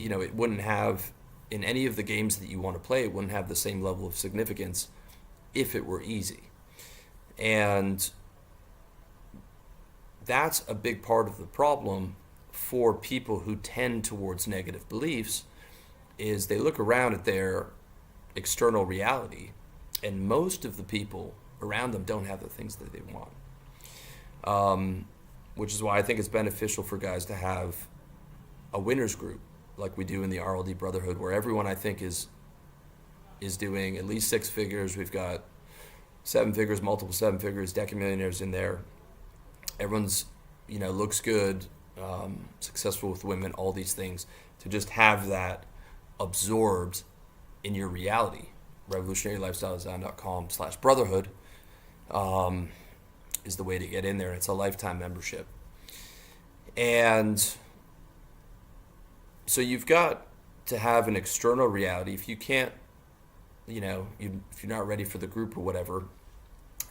it wouldn't have, in any of the games that you want to play, it wouldn't have the same level of significance if it were easy. And that's a big part of the problem for people who tend towards negative beliefs, is they look around at their external reality, and most of the people around them don't have the things that they want. Which is why I think it's beneficial for guys to have a winners group like we do in the RLD Brotherhood, where everyone, I think, is doing at least six figures. We've got seven figures, multiple seven figures, decamillionaires in there. Everyone's, looks good, successful with women, all these things. To just have that absorbed in your reality. revolutionarylifestyledesign.com/brotherhood is the way to get in there. It's a lifetime membership. And so you've got to have an external reality. If you can't, if you're not ready for the group or whatever,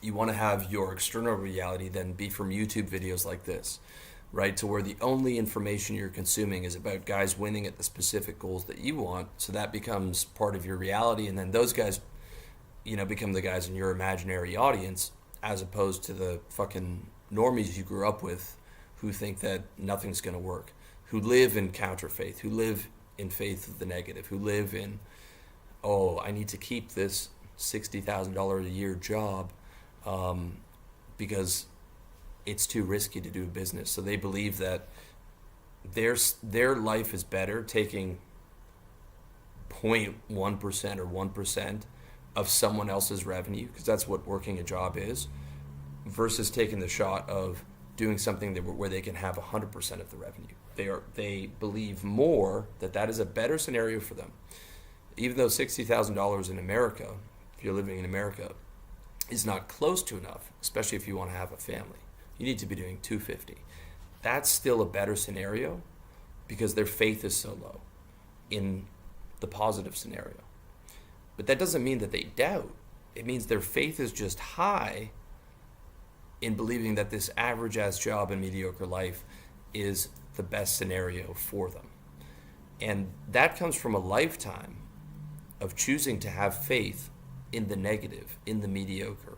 you want to have your external reality then be from YouTube videos like this, right? To where the only information you're consuming is about guys winning at the specific goals that you want. So that becomes part of your reality. And then those guys, become the guys in your imaginary audience, as opposed to the fucking normies you grew up with who think that nothing's going to work, who live in counterfaith, who live in faith of the negative, who live in, I need to keep this $60,000 a year job because it's too risky to do a business. So they believe that their life is better taking 0.1% or 1% of someone else's revenue, because that's what working a job is, versus taking the shot of doing something where they can have 100% of the revenue. They believe more that is a better scenario for them. Even though $60,000 in America, if you're living in America, is not close to enough, especially if you want to have a family. You need to be doing $250. That's still a better scenario because their faith is so low in the positive scenario. But that doesn't mean that they doubt. It means their faith is just high in believing that this average-ass job and mediocre life is the best scenario for them. And that comes from a lifetime of choosing to have faith in the negative, in the mediocre,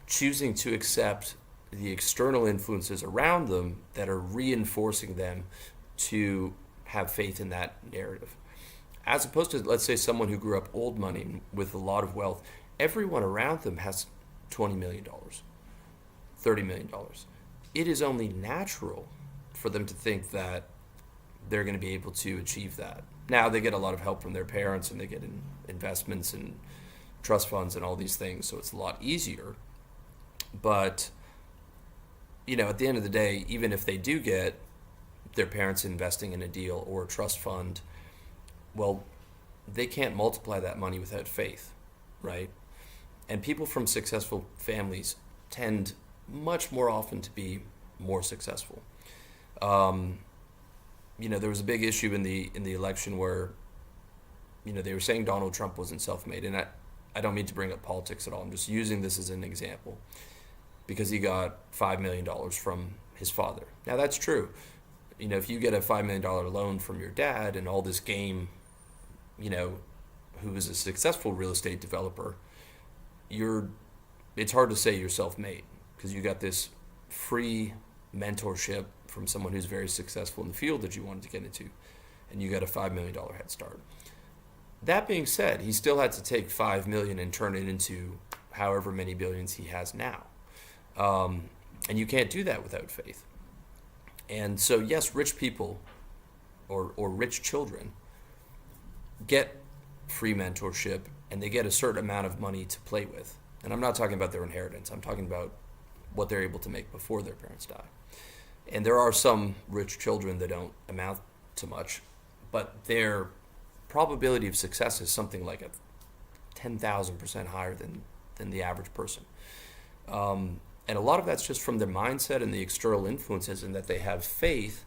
choosing to accept the external influences around them that are reinforcing them to have faith in that narrative. As opposed to, let's say, someone who grew up old money with a lot of wealth. Everyone around them has $20 million, $30 million. It is only natural for them to think that they're going to be able to achieve that. Now, they get a lot of help from their parents, and they get investments and trust funds and all these things, so it's a lot easier. But, at the end of the day, even if they do get their parents investing in a deal or a trust fund, well, they can't multiply that money without faith, right? And people from successful families tend much more often to be more successful. There was a big issue in the election where, they were saying Donald Trump wasn't self-made, and I don't mean to bring up politics at all. I'm just using this as an example because he got $5 million from his father. Now, that's true. If you get a $5 million loan from your dad and all this game, who is a successful real estate developer, it's hard to say you're self-made because you got this free mentorship from someone who's very successful in the field that you wanted to get into, and you got a $5 million head start. That being said, he still had to take $5 million and turn it into however many billions he has now. And you can't do that without faith. And so, yes, rich people or rich children get free mentorship, and they get a certain amount of money to play with. And I'm not talking about their inheritance. I'm talking about what they're able to make before their parents die. And there are some rich children that don't amount to much, but their probability of success is something like 10,000% higher than the average person. And a lot of that's just from their mindset and the external influences, and that they have faith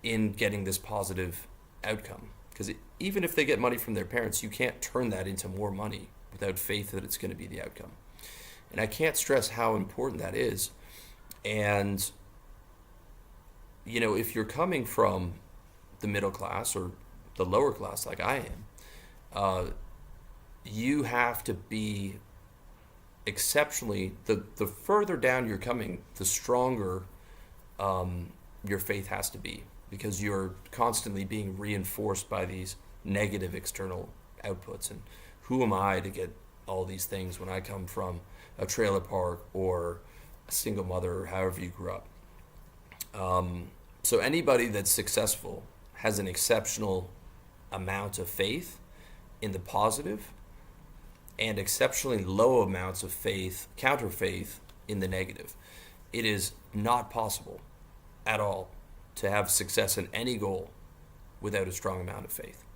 in getting this positive outcome. Because even if they get money from their parents, you can't turn that into more money without faith that it's going to be the outcome. And I can't stress how important that is. And, if you're coming from the middle class or the lower class like I am, you have to be exceptionally, the further down you're coming, the stronger your faith has to be, because you're constantly being reinforced by these negative external outputs. And who am I to get all these things when I come from a trailer park or a single mother, or however you grew up? So anybody that's successful has an exceptional amount of faith in the positive, and exceptionally low amounts of faith, counter faith, in the negative. It is not possible at all to have success in any goal without a strong amount of faith.